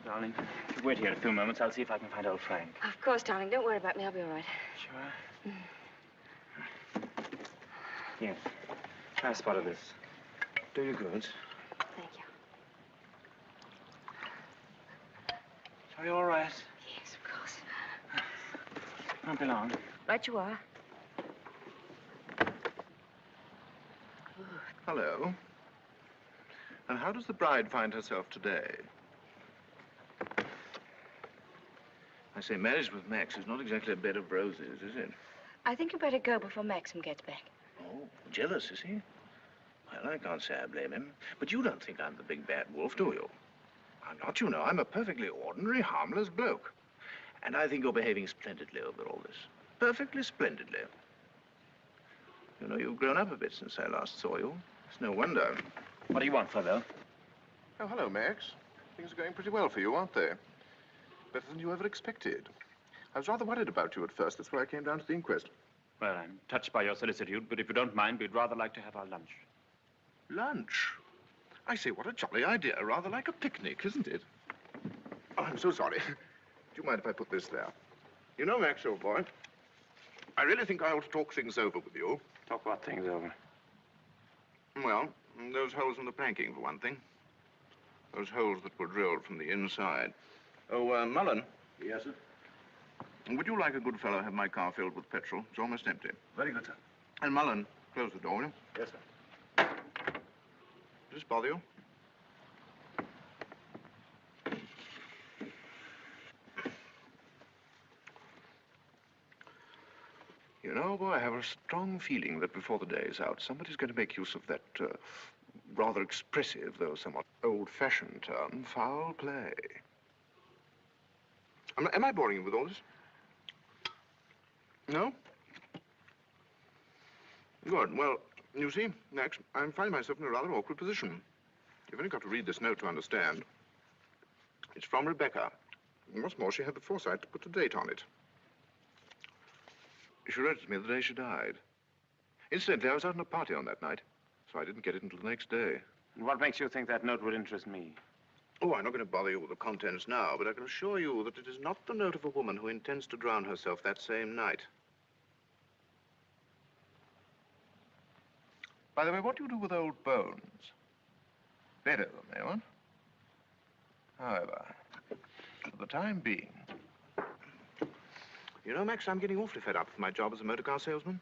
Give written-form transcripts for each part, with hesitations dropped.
Darling, if you wait here a few moments, I'll see if I can find old Frank. Of course, darling. Don't worry about me. I'll be all right. Sure? Yes. I spotted this. Do you good? Thank you. Are you all right? Yes, of course. Won't be long. Right you are. Hello. And how does the bride find herself today? I say, marriage with Max is not exactly a bed of roses, is it? I think you better go before Maxim gets back. Oh, jealous, is he? Well, I can't say I blame him. But you don't think I'm the big bad wolf, do you? I'm not, you know. I'm a perfectly ordinary, harmless bloke. And I think you're behaving splendidly over all this. Perfectly splendidly. You know, you've grown up a bit since I last saw you. It's no wonder. What do you want, Flavel? Oh, hello, Max. Things are going pretty well for you, aren't they? Better than you ever expected. I was rather worried about you at first. That's why I came down to the inquest. Well, I'm touched by your solicitude, but if you don't mind, we'd rather like to have our lunch. Lunch? I say, what a jolly idea. Rather like a picnic, isn't it? Oh, I'm so sorry. Do you mind if I put this there? You know, Max, old boy, I really think I ought to talk things over with you. Talk what things over? Well, those holes in the planking, for one thing. Those holes that were drilled from the inside. Oh, Mullen. Yes, sir? Would you like a good fellow have my car filled with petrol? It's almost empty. Very good, sir. And Mullen, close the door, will you? Yes, sir. Does this bother you? You know, boy, I have a strong feeling that before the day is out, somebody's going to make use of that rather expressive, though somewhat old-fashioned term, foul play. Am I boring you with all this? No? Good. Well, you see, Max, I'm finding myself in a rather awkward position. You've only got to read this note to understand. It's from Rebecca. And what's more, she had the foresight to put a date on it. She wrote it to me the day she died. Incidentally, I was out on a party on that night, so I didn't get it until the next day. And what makes you think that note would interest me? Oh, I'm not going to bother you with the contents now, but I can assure you that it is not the note of a woman who intends to drown herself that same night. By the way, what do you do with old bones? Bury them, eh, what? However, for the time being... You know, Max, I'm getting awfully fed up with my job as a motor car salesman.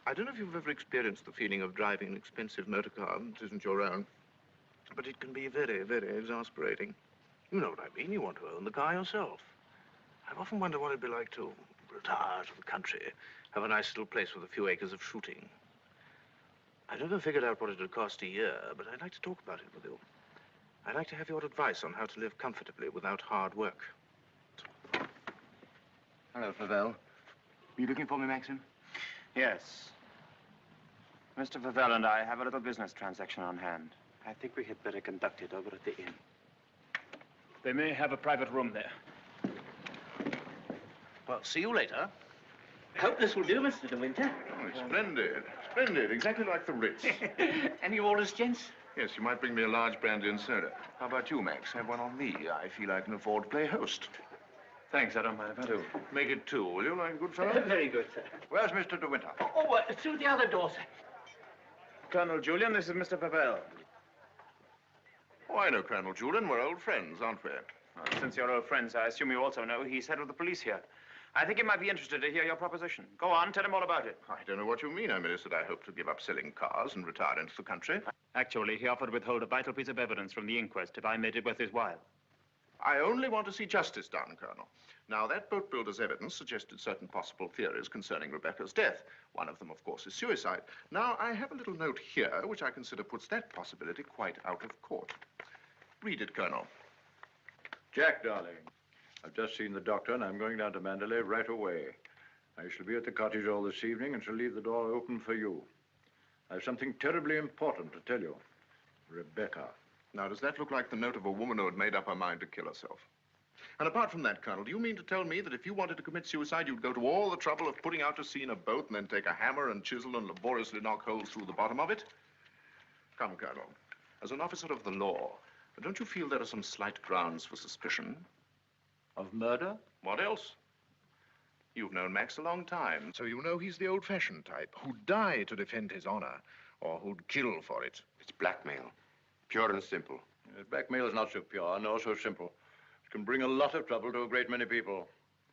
I don't know if you've ever experienced the feeling of driving an expensive motor car that isn't your own, but it can be very, very exasperating. You know what I mean. You want to own the car yourself. I've often wondered what it'd be like to retire to the country, have a nice little place with a few acres of shooting. I've never figured out what it would cost a year, but I'd like to talk about it with you. I'd like to have your advice on how to live comfortably without hard work. Hello, Flavel. Are you looking for me, Maxim? Yes. Mr. Flavel and I have a little business transaction on hand. I think we had better conduct it over at the inn. They may have a private room there. Well, see you later. Hope this will do, Mr. De Winter. Oh, splendid. Splendid. Exactly like the Ritz. Any orders, gents? Yes, you might bring me a large brandy and soda. How about you, Max? Have one on me. I feel I can afford to play host. Thanks, I don't mind if I do. Make it two, will you, like a good fellow? Very good, sir. Where's Mr. De Winter? Through the other door, sir. Colonel Julian, this is Mr. Flavel. Oh, I know Colonel Julian. We're old friends, aren't we? Well, since you're old friends, I assume you also know he's head of the police here. I think he might be interested to hear your proposition. Go on, tell him all about it. I don't know what you mean. I merely said I hope to give up selling cars and retire into the country. Actually, he offered to withhold a vital piece of evidence from the inquest if I made it worth his while. I only want to see justice done, Colonel. Now, that boat builder's evidence suggested certain possible theories concerning Rebecca's death. One of them, of course, is suicide. Now, I have a little note here which I consider puts that possibility quite out of court. Read it, Colonel. Jack, darling, I've just seen the doctor and I'm going down to Mandalay right away. I shall be at the cottage all this evening and shall leave the door open for you. I have something terribly important to tell you. Rebecca. Now, does that look like the note of a woman who had made up her mind to kill herself? And apart from that, Colonel, do you mean to tell me that if you wanted to commit suicide, you'd go to all the trouble of putting out to sea in a boat and then take a hammer and chisel and laboriously knock holes through the bottom of it? Come, Colonel, as an officer of the law, Don't you feel there are some slight grounds for suspicion? Of murder? What else? You've known Max a long time, so you know he's the old-fashioned type who'd die to defend his honor, or who'd kill for it. It's blackmail. Pure and simple. Blackmail is not so pure, nor so simple. It can bring a lot of trouble to a great many people.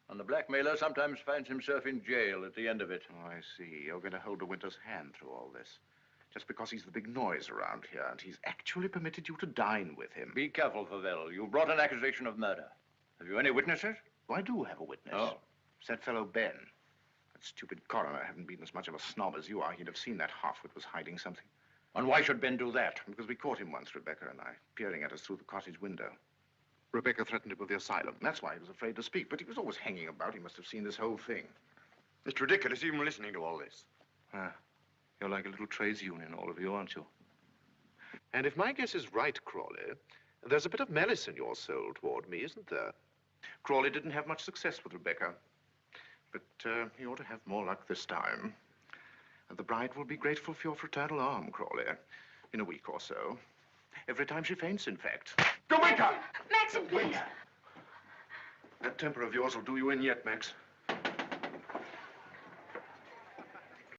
And the blackmailer sometimes finds himself in jail at the end of it. Oh, I see. You're going to hold De Winter's hand through all this. Just because he's the big noise around here, and he's actually permitted you to dine with him. Be careful, Favell. You brought an accusation of murder. Have you any witnesses? Well, I do have a witness. Oh. It's that fellow Ben. That stupid coroner hadn't been as much of a snob as you are. He'd have seen that halfwit was hiding something. And why should Ben do that? Because we caught him once, Rebecca and I, peering at us through the cottage window. Rebecca threatened him with the asylum. That's why he was afraid to speak. But he was always hanging about. He must have seen this whole thing. It's ridiculous even listening to all this. You're like a little trades union, all of you, aren't you? And if my guess is right, Crawley, there's a bit of malice in your soul toward me, isn't there? Crawley didn't have much success with Rebecca. But he ought to have more luck this time. And the bride will be grateful for your fraternal arm, Crawley, in a week or so. Every time she faints, in fact. De Winter! Maxim, please. That temper of yours will do you in yet, Max.